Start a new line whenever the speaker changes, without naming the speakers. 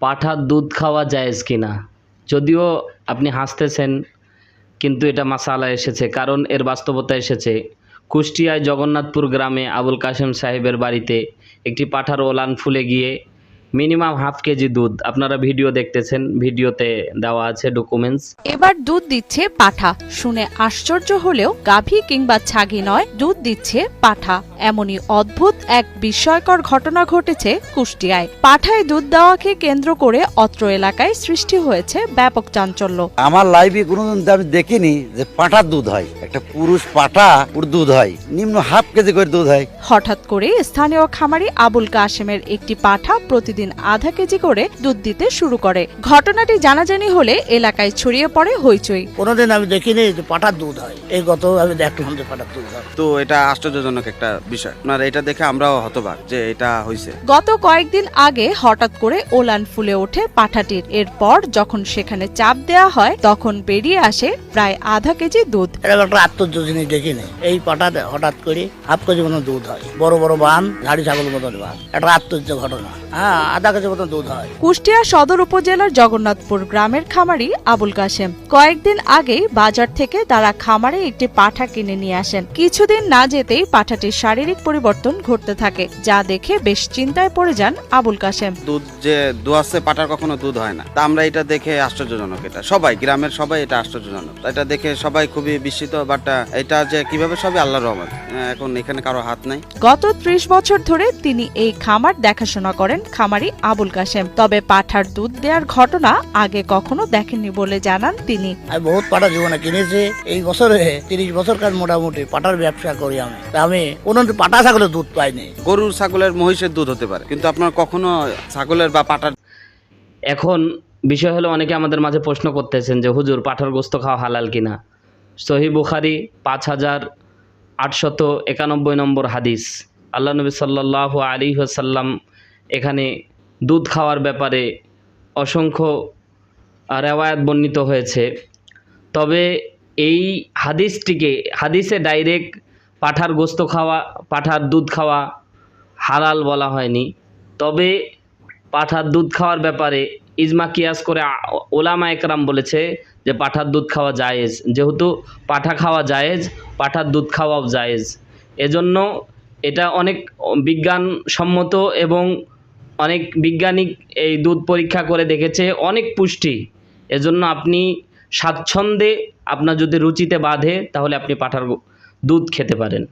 পাঁঠার দুধ খাওয়া জায়েজ কিনা। যদিও আপনি হাসতেছেন, কিন্তু এটা মাসালা এসেছে, কারণ এর বাস্তবতা এসেছে। কুষ্টিয়ায় জগন্নাথপুর গ্রামে আবুল কাশেম সাহেবের বাড়িতে একটি পাঁঠার ওলান ফুলে গিয়ে মিনিমাম হাফ কেজি দুধ, আপনারা ভিডিও দেখতেছেন, ভিডিওতে দেওয়া আছে ডকুমেন্টস।
এবার দুধ দিচ্ছে পাঠা। শুনে আশ্চর্য হলেও গাভী কিংবা ছাগি নয়, দুধ দিচ্ছে পাঠা। এমনই অদ্ভুত এক বিস্ময়কর ঘটনা ঘটেছে কুষ্টিয়ায়। পাঠায় দুধ দেওয়াকে কেন্দ্র করে অত্র এলাকায় সৃষ্টি হয়েছে ব্যাপক চাঞ্চল্য।
আমার লাইফে কোনোদিন আমি দেখিনি যে পাঁঠার দুধ হয়। একটা পুরুষ পাঠা ওর দুধ হয় নিম্ন হাফ কেজি করে দুধ হয়।
হঠাৎ করে স্থানীয় খামারি আবুল কাশেমের একটি পাঠা প্রতিদিন আধা কেজি করে দুধ দিতে শুরু করে। ঘটনাটি জানাজানি হলে এলাকায় ছড়িয়ে পড়ে হইচই।
কোনোদিন আমি দেখিনি যে পাঁঠার দুধ হয়, এই গত আমি দেখলাম যে পাঁঠার দুধ হয়।
তো এটা আশ্চর্যজনক একটা বিষয়। আপনার এটা দেখে আমরাও হতবাক যে এটা হয়েছে।
গত কয়েকদিন আগে হঠাৎ করে ওলান ফুলে ওঠে পাঠাটির। এরপর যখন সেখানে চাপ দেয়া হয় তখন বেরিয়ে আসে প্রায় আধা কেজি দুধ।
এরকম একটা আশ্চর্য জিনিস দেখিনি। এই পাঁঠাতে হঠাৎ করে হাফ কেজি মতো দুধ হয়, বড় বড় বান, ঝাড়ি ছাগলের মতন বান। একটা আশ্চর্য ঘটনা। হ্যাঁ, আধা কেজি মতো দুধ হয়।
কুষ্টিয়া সদর উপজেলার জগন্নাথপুর গ্রামের খামারি আবুল কাশেম কয়েকদিন আগেই বাজার থেকে তারা খামারে একটি পাঠা কিনে নিয়ে আসেন। কিছুদিন না যেতেই পাঠাটির শারীরিক পরিবর্তন ঘটতে থাকে, যা দেখে বেশ চিন্তায় পড়ে যান আবুল কাশেম।
দুধ যে দোয়াচ্ছে পাটার কখনো দুধ হয় না। তা আমরা এটা দেখে আশ্চর্যজনক, এটা সবাই গ্রামের সবাই এটা আশ্চর্যজনক। এটা দেখে সবাই খুবই বিস্মিত। বাট এটা যে কিভাবে সবই আল্লাহর রহমত, এখন এখানে কারো হাত নাই।
গত 30 বছর ধরে তিনি এই খামার দেখাশোনা করেন খামারি আবুল কাশেম। তবে পাঠার দুধ দেওয়ার ঘটনা আগে কখনো দেখেননি বলে জানান তিনি।
আমি বহুত পাঠা জীবনে কিনেছি। এই বছরে 30 বছর কাজ মোটামুটি পাঠার ব্যবসা করি আমি। তা আমি কোনোদিন পাঠা ছাগলের দুধ পাইনি।
গরুর, ছাগলের, মহিষের দুধ হতে পারে, কিন্তু আপনার কখনো ছাগলের বা পাটার।
এখন বিষয় হলো, অনেকে আমাদের মাঝে প্রশ্ন করতেছেন যে হুজুর, পাঁঠার গোস্ত খাওয়া হালাল কিনা। সহিহ বুখারী 5891 নম্বর হাদিস, আল্লাহ নবী সাল্লাল্লাহু আলাইহি ওয়াসাল্লাম এখানে দুধ খাওয়ার ব্যাপারে অসংখ্য রেওয়ায়াত বর্ণিত হয়েছে। তবে এই হাদিসে ডাইরেক্ট পাঁঠার গোস্ত খাওয়া, পাঁঠার দুধ খাওয়া হালাল বলা হয়নি। তবে পাঁঠার দুধ খাওয়ার ব্যাপারে ইজমা কিয়াস করে ওলামা একরাম বলেছে যে পাঁঠার দুধ খাওয়া জায়েজ। যেহেতু পাঁঠা খাওয়া জায়েজ, পাঁঠার দুধ খাওয়াও জায়েজ। এজন্য এটা অনেক বিজ্ঞানসম্মত এবং অনেক বিজ্ঞানিক এই দুধ পরীক্ষা করে দেখেছে, অনেক পুষ্টি। এজন্য আপনি স্বাচ্ছন্দ্যে, আপনার যদি রুচিতে বাঁধে, তাহলে আপনি পাঁঠার দুধ খেতে পারেন।